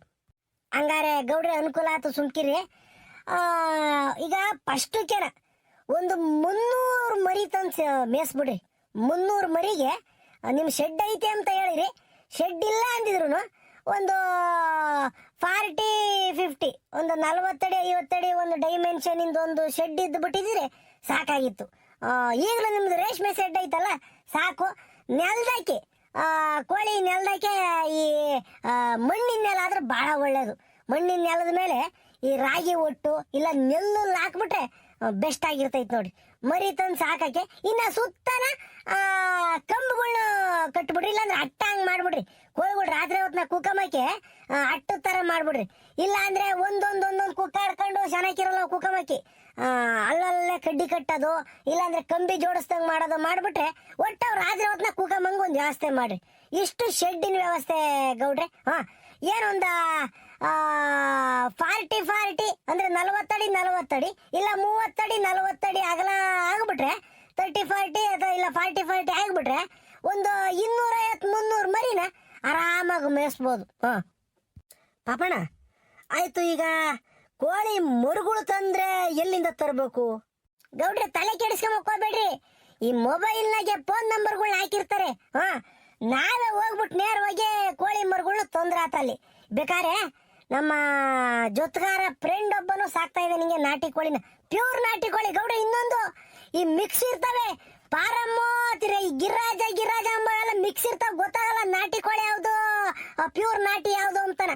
ಹಂಗಾರೆ ಗೌಡ್ರೆ ಅನುಕೂಲ ಆಯ್ತು, ಸುಮ್ಕಿರಿ. ಈಗ ಫಸ್ಟುಕೆನ ಒಂದು 300 ಮರಿ ತಂದು ಮೇಯಿಸ್ಬಿಡ್ರಿ. 300 ಮರಿಗೆ ನಿಮ್ಮ ಶೆಡ್ ಐತೆ ಅಂತ ಹೇಳಿರಿ. ಶೆಡ್ ಇಲ್ಲ ಅಂದಿದ್ರು ಒಂದು 40-50 ಒಂದು 40 ಅಡಿ 50 ಅಡಿ ಒಂದು ಡೈಮೆನ್ಷನ್ ಇಂದ ಒಂದು ಶೆಡ್ ಇದ್ದು ಬಿಟ್ಟಿದ್ರೆ ಸಾಕಾಗಿತ್ತು. ಈಗಲೂ ನಿಮ್ದು ರೇಷ್ಮೆ ಶೆಡ್ ಐತಲ್ಲ ಸಾಕು. ನೆಲ್ದಾಕಿ ಕೋಳಿ ನೆಲ್ದಾಕೆ ಈ ಮಣ್ಣಿನ ನೆಲ ಆದ್ರೆ ಬಹಳ ಒಳ್ಳೇದು. ಮಣ್ಣಿನ ನೆಲದ ಮೇಲೆ ಈ ರಾಗಿ ಒಟ್ಟು ಇಲ್ಲ ನೆಲ್ಲು ಹಾಕ್ಬಿಟ್ರೆ ಬೆಸ್ಟ್ ಆಗಿರ್ತೈತೆ ನೋಡಿ. ಮರಿ ತಂದು ಸಾಕಕ್ಕೆ. ಇನ್ನ ಸುತ್ತನ ಕಂಬುಗಳನ್ನ ಕಟ್ಬಿಡ್ರಿ, ಇಲ್ಲಾಂದ್ರೆ ಅಟ್ಟ ಹಂಗೆ ಮಾಡ್ಬಿಡ್ರಿ. ಕೋಳಿಗಳು ರಾತ್ರಿ ಹೊತ್ನ ಕುಕ್ಕಮಕ್ಕೆ ಅಟ್ಟು ತರ ಮಾಡ್ಬಿಡ್ರಿ. ಇಲ್ಲ ಅಂದ್ರೆ ಒಂದೊಂದೊಂದೊಂದು ಕುಕ್ಕಾಡ್ಕೊಂಡು ಚೆನ್ನಾಗಿರಲ್ಲ ಕುಕ್ಕಮಕ್ಕಿ. ಅಲ್ಲಲ್ಲೇ ಕಡ್ಡಿ ಕಟ್ಟೋದು ಇಲ್ಲಾಂದ್ರೆ ಕಂಬಿ ಜೋಡಿಸ್ದಂಗೆ ಮಾಡೋದು ಮಾಡ್ಬಿಟ್ರೆ ಒಟ್ಟು ರಾತ್ರಿ ಹೊತ್ನ ಕುಕ್ಕಮಂಗೆ ಒಂದು ವ್ಯವಸ್ಥೆ ಮಾಡ್ರಿ. ಇಷ್ಟು ಶೆಡ್ಡಿನ ವ್ಯವಸ್ಥೆ ಗೌಡ್ರೆ. ಏನೊಂದ 40 ಅಂದ್ರೆ 40 ಅಡಿ 40 ಅಡಿ ಇಲ್ಲ 30 ಅಡಿ 40 ಅಡಿ ಅಗಲ ಆಗ್ಬಿಟ್ರೆ 30-40 ಅಥವಾ ಇಲ್ಲ 40-40 ಆಗ್ಬಿಟ್ರೆ ಒಂದು 250-300 ಮರಿನ ಆರಾಮಾಗಿ ಮೇಯಿಸ್ಬೋದು. ಪಾಪಣ್ಣ ಆಯ್ತು. ಈಗ ಕೋಳಿ ಮರುಗಳು ತಂದ್ರೆ ಎಲ್ಲಿಂದ ತರಬೇಕು? ಗೌಡ್ರೆ ತಲೆ ಕೆಡಿಸ್ಕೊಂಬಕ್ ಹೋಗ್ಬೇಡ್ರಿ. ಈ ಮೊಬೈಲ್ನಾಗೆ ಫೋನ್ ನಂಬರ್ಗಳನ್ನ ಹಾಕಿರ್ತಾರೆ. ನಾವೇ ಹೋಗ್ಬಿಟ್ಟು ನೇರವಾಗಿ ಕೋಳಿ ಮರುಗಳನ್ನ ತೊಂದ್ರೆ ಆತಲ್ಲಿ. ಬೇಕಾರೆ ನಮ್ಮ ಜೊತೆಗಾರ ಫ್ರೆಂಡ್ ಒಬ್ಬನು ಸಾಕ್ತಾ ಇದೆ ನಿಂಗೆ ನಾಟಿ ಕೋಳಿನ, ಪ್ಯೂರ್ ನಾಟಿ ಕೋಳಿ ಗೌಡ್ರೆ. ಇನ್ನೊಂದು ಈ ಮಿಕ್ಸ್ ಇರ್ತವೆ ಪಾರಮ್ಮೋ ಈ ಗಿರಾಜ ಅಂಬ ಎಲ್ಲ ಮಿಕ್ಸ್ ಇರ್ತಾವ, ಗೊತ್ತಾಗಲ್ಲ ನಾಟಿ ಕೋಳಿ ಯಾವ್ದು ಪ್ಯೂರ್ ನಾಟಿ ಯಾವ್ದು ಅಂತಾನ.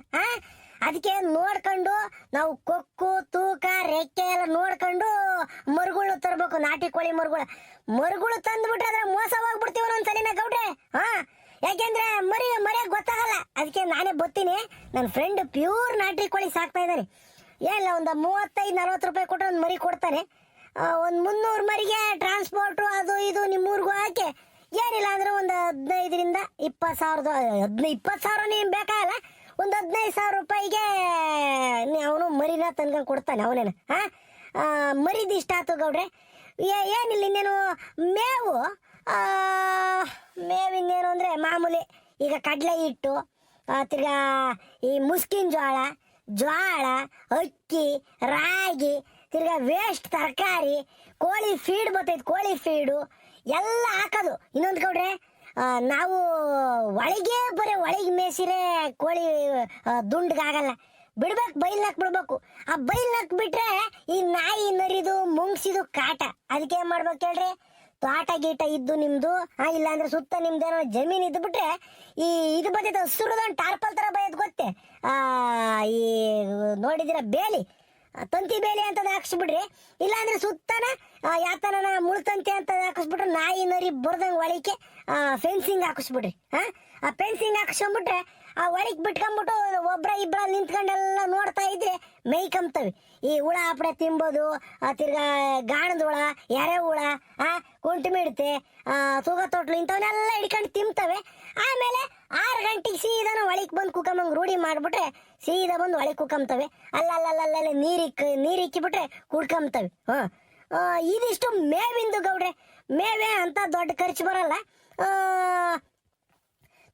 ಅದಕ್ಕೆ ನೋಡ್ಕೊಂಡು ನಾವು ಕೊಕ್ಕು ತೂಕ ರೆಕ್ಕೆ ಎಲ್ಲ ನೋಡ್ಕೊಂಡು ಮರುಗಳು ತರಬೇಕು. ನಾಟಿ ಕೋಳಿ ಮರುಗಳು ತಂದ್ಬಿಟ್ರೆ ಅದ್ರ ಮೋಸ ಹೋಗ್ಬಿಡ್ತೀವಿ ಒಂದ್ಸಲಿನ ಗೌಡ್ರೆ. ಯಾಕೆಂದ್ರೆ ಮರಿ ಗೊತ್ತಾಗಲ್ಲ, ಅದಕ್ಕೆ ನಾನೇ ಬತ್ತೀನಿ. ನನ್ನ ಫ್ರೆಂಡ್ ಪ್ಯೂರ್ ನಾಟಿ ಕೋಳಿ ಸಾಕ್ತಾ ಇದ್ದಾನೆ. ಏನಿಲ್ಲ, ಒಂದು 35-40 ರೂಪಾಯಿ ಕೊಟ್ಟರೆ ಒಂದು ಮರಿ ಕೊಡ್ತಾನೆ. ಒಂದು 300 ಮರಿಗೆ ಟ್ರಾನ್ಸ್ಪೋರ್ಟು ಅದು ಇದು ನಿಮ್ಮೂರಿಗೂ ಹಾಕಿ ಏನಿಲ್ಲ ಅಂದ್ರೆ ಒಂದು 15,000-20,000 20,000 ನೀನು ಬೇಕಾಗಲ್ಲ, ಒಂದು 15,000 ರೂಪಾಯಿಗೆ ಅವನು ಮರಿನ ತಂದ್ಕೊಂಡು ಕೊಡ್ತಾನೆ ಅವನೇನು. ಮರಿದು ಇಷ್ಟ ಆಯ್ತು ಗೌಡ್ರೆ. ಏನಿಲ್ಲ ಇನ್ನೇನು ಮೇವು, ಮೇವಿನ್ನೇನು ಅಂದರೆ ಮಾಮೂಲಿ ಈಗ ಕಡಲೆ ಹಿಟ್ಟು, ತಿರ್ಗಾ ಈ ಮುಸ್ಕಿನ ಜೋಳ, ಅಕ್ಕಿ, ರಾಗಿ, ತಿರ್ಗಾ ವೇಸ್ಟ್ ತರಕಾರಿ, ಕೋಳಿ ಫೀಡ್ ಬರ್ತೈತೆ, ಕೋಳಿ ಫೀಡು ಎಲ್ಲ ಹಾಕೋದು. ಇನ್ನೊಂದು ಗೌಡ್ರೆ, ನಾವು ಒಳಗೆ ಮೇಸಿರೆ ಕೋಳಿ ದುಂಡ್ಗಾಗಲ್ಲ, ಬಿಡ್ಬೇಕು, ಬೈಲ್ನಾಕ್ ಬಿಡ್ಬೇಕು. ಆ ಬೈಲ್ನಾಕ್ ಬಿಟ್ರೆ ಈ ನಾಯಿ ನರಿದು ಮುಂಗ್ಸಿದು ಕಾಟ. ಅದಕ್ಕೆ ಏನ್ ಮಾಡ್ಬೇಕು ಹೇಳ್ರಿ, ತೋಟ ಗೀಟ ಇದ್ದು ನಿಮ್ದು, ಇಲ್ಲಾಂದ್ರೆ ಸುತ್ತ ನಿಮ್ದೇನೋ ಜಮೀನ್ ಇದ್ದು ಬಿಟ್ರೆ ಈ ಇದು ಬರ್ತೈತೆ ಹಸುರದೊಂದು ಟಾರ್ಪಲ್ ತರ ಬೈದ್ ಗೊತ್ತೆ, ಈ ನೋಡಿದಿರ ಬೇಲಿ, ತಂತಿ ಬೇಲಿ ಅಂತ ಹಾಕಿಸ್ಬಿಡ್ರಿ. ಇಲ್ಲಾಂದ್ರೆ ಸುತ್ತನ ಯಾತನ ಮುಳ್ತಂತಿ ಅಂತ ಹಾಕಿಸ್ಬಿಟ್ರೆ ನಾಯಿ ನರಿ ಬರ್ದಂಗೆ ಒಳಕ್ಕೆ ಫೆನ್ಸಿಂಗ್ ಹಾಕಿಸ್ಬಿಡ್ರಿ. ಆ ಫೆನ್ಸಿಂಗ್ ಹಾಕಿಸ್ಕೊಂಡ್ಬಿಟ್ರೆ ಆ ಒಳಗೆ ಬಿಟ್ಕೊಂಡ್ಬಿಟ್ಟು ಒಬ್ರ ಇಬ್ರ ನಿಂತ್ಕೊಂಡೆಲ್ಲ ನೋಡ್ತಾ ಇದ್ರೆ ಮೇಯ್ಕಂಬ್ತವೆ. ಈ ಹುಳ ಹಪ್ಪಡೆ ತಿಂಬೋದು, ತಿರ್ಗಾ ಗಾಣದ ಹುಳ, ಎರೆ ಹುಳ, ಕುಂಟು ಮಿಡತೆ, ತೂಗ ತೊಟ್ಲು ಇಂಥವನ್ನೆಲ್ಲ ಹಿಡ್ಕೊಂಡು ತಿಂತವೆ. ಆಮೇಲೆ 6 ಗಂಟೆಗೆ ಸೀದಾನ ಒಳಗೆ ಬಂದು ಕುಕ್ಕಂಬಂಗೆ ರೂಢಿ ಮಾಡಿಬಿಟ್ರೆ ಸೀದಾ ಬಂದು ಒಳಗೆ ಕುಕ್ಕಂಬ್ತವೆ. ಅಲ್ಲಲ್ಲಲ್ಲ ನೀರಿಕ್ಕಿಬಿಟ್ರೆ ಕುಡ್ಕೊಂಬ್ತವೆ. ಇದಿಷ್ಟು ಮೇವಿಂದು ಗೌಡ್ರೆ. ಮೇವೇ ಅಂತ ದೊಡ್ಡ ಖರ್ಚು ಬರಲ್ಲ.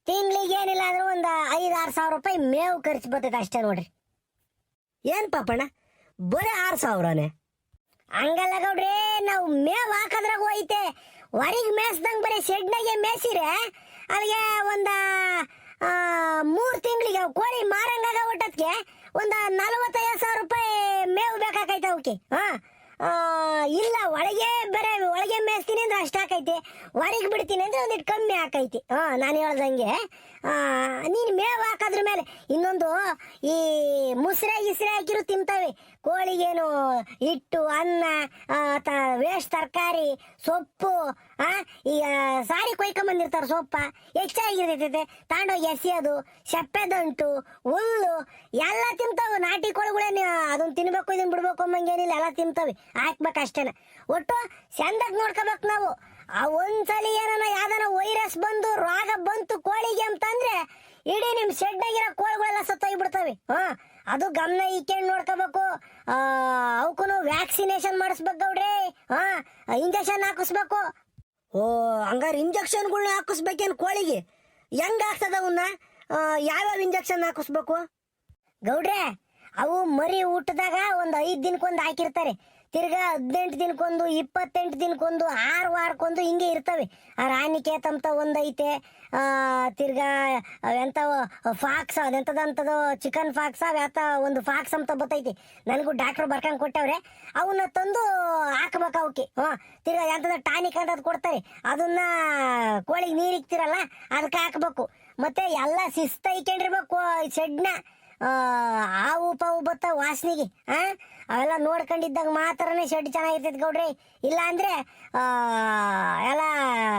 ತಿಂಗಳಿಗೆ ಏನಿಲ್ಲ ಅಂದ್ರೆ ಒಂದು 5-6 ಸಾವಿರ ರೂಪಾಯಿ ಮೇವು ಖರ್ಚು ಬರ್ತೈತೆ ಅಷ್ಟೇ ನೋಡ್ರಿ. ಏನ್ ಪಾಪಣ್ಣ ಬರೀ 6,000ನೇ? ಹಂಗಲ್ಲ ಗೌಡ್ರಿ, ನಾವು ಮೇವು ಹಾಕೋದ್ರಾಗ ಹೋಯ್ತೆ. ಹೊರಗೆ ಮೇಯ್ಸ್ದಂಗೆ ಬರೀ ಶೆಡ್ನಾಗೆ ಮೇಯ್ಸಿರೆ ಅಲ್ಲಿಗೆ ಒಂದು 3 ತಿಂಗಳಿಗೆ ಕೋಳಿ ಮಾರಂಗಾಗ ಒಟ್ಟದ್ಕೆ ಒಂದು 45,000 ರೂಪಾಯಿ ಮೇವು ಬೇಕಾಕೈತೆ ಅವಕ್ಕೆ. ಇಲ್ಲ, ಒಳಗೆ ಮೇಯಿಸ್ತೀನಿ ಅಂದ್ರೆ ಅಷ್ಟು ಹಾಕೈತಿ, ಹೊರಗೆ ಬಿಡ್ತೀನಿ ಅಂದ್ರೆ ಒಂದಿಟ್ಟು ಕಮ್ಮಿ ಹಾಕೈತಿ. ನಾನು ಹೇಳ್ದಂಗೆ ನೀನು ಮೇವು ಹಾಕೋದ್ರ ಮೇಲೆ ಇನ್ನೊಂದು ಈ ಮುಸ್ರೆ ಹಾಕಿರು ತಿಂತವೆ. ಕೋಳಿಗೇನು ಹಿಟ್ಟು, ಅನ್ನ, ವೇಸ್ಟ್ ತರಕಾರಿ, ಸೊಪ್ಪು, ಈಗ ಸಾರಿ ಕೊಯ್ಕೊಂಬಂದಿರ್ತಾರೆ ಸೊಪ್ಪ ಹೆಚ್ಚಾಗಿರ್ತೈತೆ, ತಾಂಡೋಗಿ ಎಸೆಯೋದು, ಸಪ್ಪೆದಂಟು, ಹುಲ್ಲು ಎಲ್ಲ ತಿಂತಾವೆ. ನಾಟಿ ಕೋಳಿಗಳೇನು ಅದನ್ನ ತಿನ್ಬೇಕು ಇದನ್ನ ಬಿಡ್ಬೇಕು ಅಂಬಂಗೇನಿಲ್ಲ, ಎಲ್ಲ ತಿಂತವೆ. ಹಾಕ್ಬೇಕು ಅಷ್ಟೇನ. ಒಟ್ಟು ಚಂದಾಗಿ ನೋಡ್ಕೋಬೇಕು ನಾವು. ಒಂದ್ಸಲಿ ಯಾವ್ದಾನ ವೈರಸ್ ಬಂದು ರೋಗ ಬಂತು ಕೋಳಿಗೆ ಅಂತಂದ್ರೆ ಇಡೀ ನಿಮ್ ಶೆಡ್ಡಾಗಿರೋ ಕೋಳಿಗಳೆಲ್ಲ ಸತ್ತೋಗ್ಬಿಡ್ತವೆ. ಅದು ಗಮನ ಇಕ್ಕೊಂಡು ನೋಡ್ಕೋಬೇಕು. ಅವಕ್ಕೂ ವ್ಯಾಕ್ಸಿನೇಷನ್ ಮಾಡಿಸ್ಬೇಕು ಗೌಡ್ರಿ. ಇಂಜೆಕ್ಷನ್ ಹಾಕಿಸ್ಬೇಕು. ಹಂಗಾರೆ ಇಂಜೆಕ್ಷನ್ಗಳ್ನ ಹಾಕಿಸ್ಬೇಕೇನು ಕೋಳಿಗೆ? ಹೆಂಗ ಆಗ್ತದ ಅವನ್ನ? ಯಾವ್ಯಾವ ಇಂಜೆಕ್ಷನ್ ಹಾಕಿಸ್ಬೇಕು ಗೌಡ್ರೆ? ಅವು ಮರಿ ಊಟದಾಗ ಒಂದು 5 ದಿನಕ್ಕೊಂದು ಹಾಕಿರ್ತಾರೆ, ತಿರ್ಗಾ 18 ದಿನಕ್ಕೊಂದು, 28 ದಿನಕ್ಕೊಂದು, 6 ವಾರಕ್ಕೊಂದು ಹಿಂಗೆ ಇರ್ತವೆ. ರಾಣಿಕೇತ್ ಅಂತ ಒಂದೈತೆ, ತಿರ್ಗಾ ಎಂಥವು ಫಾಕ್ಸ್, ಅದೆಂಥದಂಥದ್ದು ಚಿಕನ್ ಫಾಕ್ಸ್, ಅವ್ಯಾತ ಒಂದು ಫಾಕ್ಸ್ ಅಂತ ಬರ್ತೈತಿ. ನನಗೂ ಡಾಕ್ಟ್ರು ಬರ್ಕೊಂಡು ಕೊಟ್ಟವ್ರೆ. ಅವನ್ನ ತಂದು ಹಾಕ್ಬೇಕು ಅವಕ್ಕೆ. ತಿರ್ಗಾ ಎಂಥದ ಟಾನಿಕ್ ಅಂತ ಕೊಡ್ತಾರೆ, ಅದನ್ನ ಕೋಳಿಗೆ ನೀರಿಕ್ತಿರಲ್ಲ ಅದಕ್ಕೆ ಹಾಕ್ಬೇಕು. ಮತ್ತೆ ಎಲ್ಲ ಶಿಸ್ತೈಕೊಂಡಿರ್ಬೇಕು ಶೆಡ್ನ. ಹಾವು ಪಾವು ಬತ್ತ ವಾಸನೆಗೆ ಅವೆಲ್ಲ ನೋಡ್ಕೊಂಡಿದ್ದಾಗ ಮಾತ್ರನೇ ಶೆಡ್ ಚೆನ್ನಾಗಿರ್ತೈತಿ ಗೌಡ್ರಿ. ಇಲ್ಲ ಅಂದ್ರೆ ಎಲ್ಲ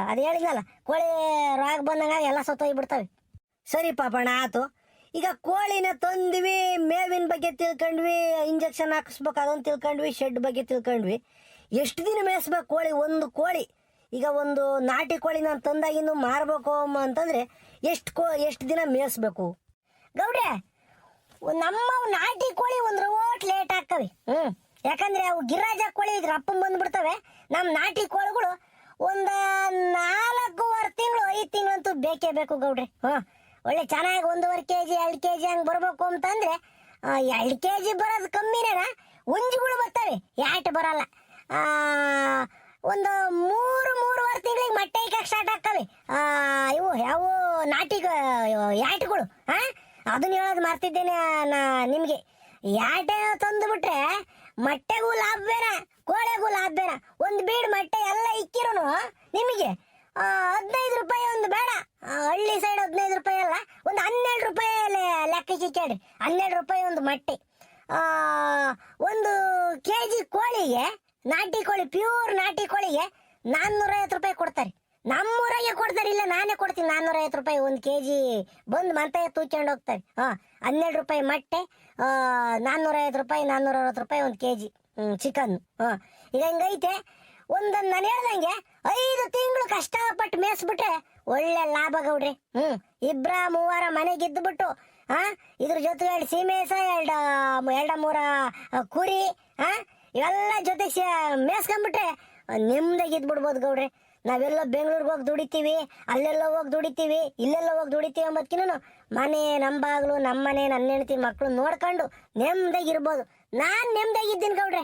ಅದು ಹೇಳಿದ್ನಲ್ಲ, ಕೋಳಿ ರೋಗ ಬಂದಂಗ ಎಲ್ಲ ಸತ್ತೋಗ್ಬಿಡ್ತವೆ. ಸರಿ ಪಾಪಣ್ಣ, ಆತು. ಈಗ ಕೋಳಿನ ತಂದ್ವಿ, ಮೇವಿನ ಬಗ್ಗೆ ತಿಳ್ಕೊಂಡ್ವಿ, ಇಂಜೆಕ್ಷನ್ ಹಾಕಿಸ್ಬೇಕು ಅದನ್ನು ತಿಳ್ಕೊಂಡ್ವಿ, ಶೆಡ್ ಬಗ್ಗೆ ತಿಳ್ಕೊಂಡ್ವಿ. ಎಷ್ಟು ದಿನ ಮೇಯಿಸ್ಬೇಕು ಕೋಳಿ? ಒಂದು ಕೋಳಿ ಈಗ ಒಂದು ನಾಟಿ ಕೋಳಿ ನಾನು ತಂದಾಗಿನ್ನು ಮಾರ್ಬೇಕು ಅಂತಂದ್ರೆ ಎಷ್ಟು ದಿನ ಮೇಯಿಸ್ಬೇಕು ಗೌಡ್ರೆ? ನಮ್ಮ ನಾಟಿ ಕೋಳಿ ಒಂದು ರೋಟ್ ಲೇಟ್ ಆಗ್ತವೆ. ಯಾಕಂದ್ರೆ ಅವು ಗಿರಾಜ ಕೋಳಿ ಇದ್ರ ಅಪ್ಪನ್ ಬಂದ್ಬಿಡ್ತವೆ. ನಮ್ಮ ನಾಟಿ ಕೋಳಿಗಳು ಒಂದು 4-5 ತಿಂಗಳು 5 ತಿಂಗಳಂತೂ ಬೇಕೇ ಬೇಕು ಗೌಡ್ರಿ. ಒಳ್ಳೆ ಚೆನ್ನಾಗಿ 1.5 kg 2 kg ಹಂಗೆ ಬರ್ಬೇಕು ಅಂತಂದ್ರೆ 2 kg ಬರೋದು ಕಮ್ಮಿನೇನ, ಹುಂಜುಗಳು ಬರ್ತವೆ, ಯಾಟ್ ಬರಲ್ಲ. ಒಂದು 3-3.5 ತಿಂಗಳಿಗೆ ಮೊಟ್ಟೆ ಇಕ್ಕಕ್ಕೆ ಸ್ಟಾರ್ಟ್ ಆಗ್ತವೆ ಇವು ಯಾವ ನಾಟಿ ಯಾಟ್ಗಳು. ಅದನ್ನ ಹೇಳೋದು ಮರ್ತಿದ್ದೇನೆ ನಿಮ್ಗೆ. ಯಾಟೆ ತಂದು ಮೊಟ್ಟೆಗೂ ಲಾಭವೇನ, ಕೋಳೆಗೂ ಲಾಭವೇನ. ಒಂದು ಬೀಡ್ ಮೊಟ್ಟೆ ಎಲ್ಲ ಇಕ್ಕಿರೋನು ನಿಮಗೆ 15 ರೂಪಾಯಿ ಒಂದು ಬೇಡ. ಹಳ್ಳಿ ಸೈಡ್ 15 ರೂಪಾಯಿ ಅಲ್ಲ, ಒಂದು 12 ರೂಪಾಯಿ ಲೆಕ್ಕಕ್ಕೆ ಇಕ್ಕಾಡ್ರಿ. 12 ರೂಪಾಯಿ ಒಂದು ಮೊಟ್ಟೆ. 1 kg ಕೋಳಿಗೆ, ನಾಟಿ ಕೋಳಿ ಪ್ಯೂರ್ ನಾಟಿ ಕೋಳಿಗೆ 450 ರೂಪಾಯಿ ಕೊಡ್ತಾರೆ. ನಮ್ಮೂರಾಗೆ ಕೊಡ್ತಾರೆ, ಇಲ್ಲ ನಾನೇ ಕೊಡ್ತೀನಿ 450 ರೂಪಾಯಿ 1 kg ಬಂದು ಮಂತ ತೂಕೊಂಡು ಹೋಗ್ತಾರೆ. 12 ರೂಪಾಯಿ ಮೊಟ್ಟೆ, 450 ರೂಪಾಯಿ 460 ರೂಪಾಯಿ 1 kg ಚಿಕನ್. ಈಗ ಹೆಂಗೈತೆ ಒಂದೊಂದು ನಾನು ಹೇಳ್ದಂಗೆ 5 ತಿಂಗಳು ಕಷ್ಟಪಟ್ಟು ಮೇಯಿಸ್ಬಿಟ್ರೆ ಒಳ್ಳೆ ಲಾಭ ಗೌಡ್ರಿ. 2-3 ಮನೆಗಿದ್ದುಬಿಟ್ಟು ಇದ್ರ ಜೊತೆ 2 ಸೀಮೆಸ, 2-3 ಕುರಿ ಇವೆಲ್ಲ ಜೊತೆಗೆ ಮೇಯಿಸ್ಕೊಂಡ್ಬಿಟ್ರೆ ನೆಮ್ಮದಿಗಿದ್ಬಿಡ್ಬೋದು ಗೌಡ್ರಿ. ನಾವೆಲ್ಲೋ ಬೆಂಗಳೂರಿಗೆ ಹೋಗಿ ದುಡಿತೀವಿ, ಅಲ್ಲೆಲ್ಲೋ ಹೋಗಿ ದುಡಿತೀವಿ, ಇಲ್ಲೆಲ್ಲೋ ಹೋಗಿ ದುಡಿತೀವಿ ಅಂಬದ್ಕಿನೂ ಮನೆ ನಮ್ಮ ಬಾಗಿಲು, ನಮ್ಮ ಮನೆ, ನನ್ನ ಹೆಂಡತಿ ಮಕ್ಕಳು ನೋಡ್ಕೊಂಡು ನೆಮ್ಮದಿಗಿರ್ಬೋದು. ನಾನು ನೆಮ್ಮದಿಗಿದ್ದೀನಿ ಗೌಡ್ರೆ.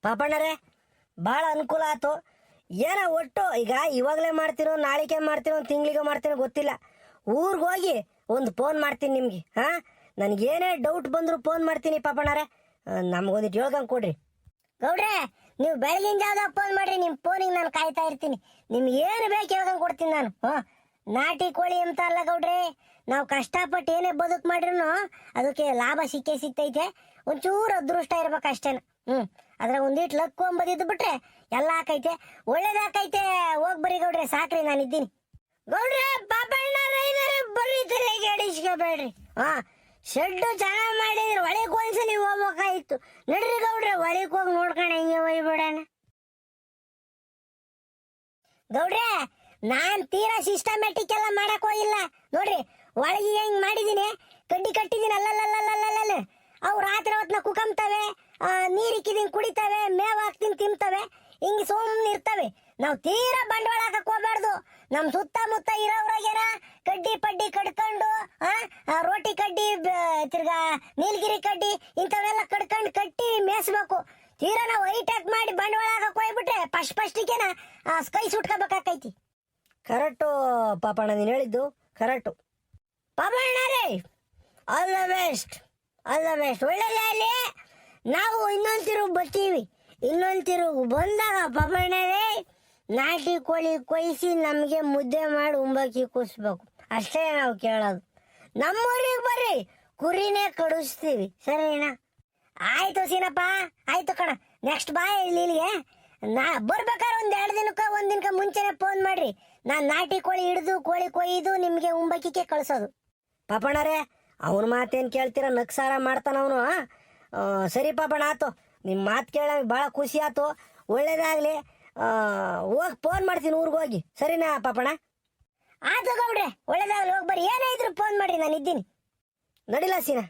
ಪಾಪಣ್ಣರೇ ಭಾಳ ಅನುಕೂಲ ಆಯ್ತು. ಏನೋ ಒಟ್ಟು ಈಗ ಇವಾಗಲೇ ಮಾಡ್ತೀನೋ, ನಾಳಿಗೆ ಮಾಡ್ತೀನೋ, ತಿಂಗಳಿಗೆ ಮಾಡ್ತೀನೋ ಗೊತ್ತಿಲ್ಲ. ಊರಿಗೆ ಹೋಗಿ ಒಂದು ಫೋನ್ ಮಾಡ್ತೀನಿ ನಿಮಗೆ. ನನಗೇನೇ ಡೌಟ್ ಬಂದರೂ ಫೋನ್ ಮಾಡ್ತೀನಿ ಪಾಪಣ್ಣರೇ. ನಮಗೊಂದಿಟ್ಟು ಹೇಳ್ದಂಗೆ ಕೊಡ್ರಿ ಗೌಡ್ರೆ. ನೀವು ಬೆಳಗಿನ ಜಾವದಾಗ ಫೋನ್ ಮಾಡ್ರಿ, ನಿಮ್ಮ ಫೋನಿಗೆ ನಾನು ಕಾಯ್ತಾ ಇರ್ತೀನಿ. ನಿಮ್ಗೆ ಏನು ಬೇಕು ಹೇಳ್ದಂಗೆ ಕೊಡ್ತೀನಿ ನಾನು. ನಾಟಿ ಕೋಳಿ ಅಂತ ಅಲ್ಲ ಗೌಡ್ರೆ, ನಾವು ಕಷ್ಟಪಟ್ಟು ಏನೇ ಬದುಕು ಮಾಡ್ರೂ ಅದಕ್ಕೆ ಲಾಭ ಸಿಗ್ತೈತೆ. ಒಂಚೂರು ಅದೃಷ್ಟ ಇರ್ಬೇಕಷ್ಟೇನ. ಅದ್ರಾಗ ಒಂದಿಟ್ಟು ಲಕ್ಕು ಅಂಬದಿದ್ದು ಬಿಟ್ರೆ ಎಲ್ಲ ಹಾಕೈತೆ, ಒಳ್ಳೇದಾಕೈತೆ. ಹೋಗಿ ಬರ್ರಿ ಗೌಡ್ರೆ, ಸಾಕ್ರಿ ನಾನು ಇದ್ದೀನಿ ಗೌಡ್ರೆ. ಪಾಪಣ್ಣ ರೈತರು ಬರ್ರಿ, ತಲೆಗೆ ಅಡಿಸ್ಕೋಬೇಡ್ರಿ. ಶೆಡ್ಡು ಚೆನ್ನಾಗಿ ಮಾಡಿದ್ರೆ ಒಳಗೆ ಒಂದ್ಸಲಿ ಹೋಗ್ಬೇಕಾಯ್ತು. ನಡ್ರಿ ಗೌಡ್ರೆ, ಒಳಗೆ ಹೋಗಿ ನೋಡ್ಕೊಂಡು ಹೆಂಗೆ ಒಯ್ಬಿಡೋಣ ಗೌಡ್ರೆ. ನಾನ್ ತೀರಾ ಸಿಸ್ಟಮ್ಯಾಟಿಕ್ ಎಲ್ಲ ಮಾಡಕ್ ಹೋಗಿಲ್ಲ ನೋಡ್ರಿ. ಒಳಗೆ ಹೆಂಗ್ ಮಾಡಿದೀನಿ, ಕಡ್ಡಿ ಕಟ್ಟಿದೀನಿ, ಅಲ್ಲಲ್ಲಲ್ಲಲ್ಲಲ್ಲ. ಅವು ರಾತ್ರಿ ಹೊತ್ನ ಕುಕಂತವೆ, ನೀರ್ ಇಕ್ಕಿದೀನಿ ಕುಡಿತವೆ, ಮೇವ್ ಹಾಕ್ತೀನಿ ತಿಂತವೆ, ಹಿಂಗೆ ಸುಮ್ಮನೆ ಇರ್ತವೆ. ನಾವು ತೀರಾ ಬಂಡವಾಳ ಹಾಕಕ್ ಹೋಗ್ಬಾರ್ದು. ನಮ್ ಸುತ್ತಮುತ್ತ ಇರೋವ್ರಾಗೇನ ಕಡ್ಡಿ ಪಡ್ಡಿ ಕಡ್ಕೊಂಡು ರೋಟಿ ಕಡ್ಡಿ, ತಿರ್ಗಾ ನೀಲಗಿರಿ ಕಡ್ಡಿ ಇಂಥವೆಲ್ಲ ಕಡ್ಕೊಂಡು ಕಟ್ಟಿ ಮೇಯಿಸ್ಬೇಕು. ತೀರಾ ನಾವು ಹೈಟ್ಯಾಕ್ ಮಾಡಿ ಬಂಡವಾಳ ಹಾಕಕ್ ಹೋಗ್ಬಿಟ್ರೆ ಫಸ್ಟಿಗೆನ ಕೈ ಸುಟ್ಕೋಬೇಕಾಕೈತಿ. ಕರೆಕ್ಟು ಪಾಪಣ್ಣ, ನೀನು ಹೇಳಿದ್ದು ಕರೆಕ್ಟು. ಪಾಪಣ್ಣ ರೇ, all the best, all the best. ಒಳ್ಳೆದಾಗಲಿ. ನಾವು ಇನ್ನೊಂದು ತಿರುವು ಬರ್ತೀವಿ. ಇನ್ನೊಂದು ತಿರುವು ಬಂದಾಗ ಪಾಪಣ್ಣ ರೇ, ನಾಟಿ ಕೋಳಿ ಕೊಯ್ಸಿ ನಮಗೆ ಮುದ್ದೆ ಮಾಡಿ ಉಂಬಕ್ಕಿ ಕೂಸ್ಬೇಕು, ಅಷ್ಟೇ ನಾವು ಕೇಳೋದು. ನಮ್ಮೂರಿಗೆ ಬರ್ರಿ, ಕುರಿನೇ ಕಡಿಸ್ತೀವಿ, ಸರಿನಾ? ಆಯ್ತು ಸೀನಪ್ಪ, ಆಯ್ತು ಕಣ. ನೆಕ್ಸ್ಟ್ ಬಾ ಇಲ್ಲಿಗೆ. ಬರ್ಬೇಕಾದ್ರೆ ಒಂದ್ ದಿನಕ್ಕೆ ಮುಂಚೆನೆ ಫೋನ್ ಮಾಡ್ರಿ. ನಾನು ನಾಟಿ ಕೋಳಿ ಹಿಡಿದು ಕೋಳಿ ಕೊಯ್ದು ನಿಮಗೆ ಉಂಬಕ್ಕಿಗೆ ಕಳ್ಸೋದು. ಪಾಪಣ್ಣರೇ, ಅವನ ಮಾತೇನು ಕೇಳ್ತೀರ, ನಕ್ಸಾರ ಮಾಡ್ತಾನವನು. ಸರಿ ಪಾಪಣ್ಣ, ಆತು. ನಿಮ್ಮ ಮಾತು ಕೇಳ ಭಾಳ ಖುಷಿ ಆಯ್ತು. ಒಳ್ಳೇದಾಗಲಿ. ಹೋಗಿ ಫೋನ್ ಮಾಡ್ತೀನಿ ಊರಿಗೆ ಹೋಗಿ, ಸರಿನಾ ಪಾಪಣ್ಣ? ಆಯ್ತು ಗೌಡ್ರೆ, ಒಳ್ಳೇದಾಗಲಿ. ಹೋಗಿ ಬರ್ರಿ, ಏನೇ ಇದ್ರು ಫೋನ್ ಮಾಡ್ರಿ, ನಾನು ಇದ್ದೀನಿ. ನಡಿಲ್ಲ ಸೀನಾ.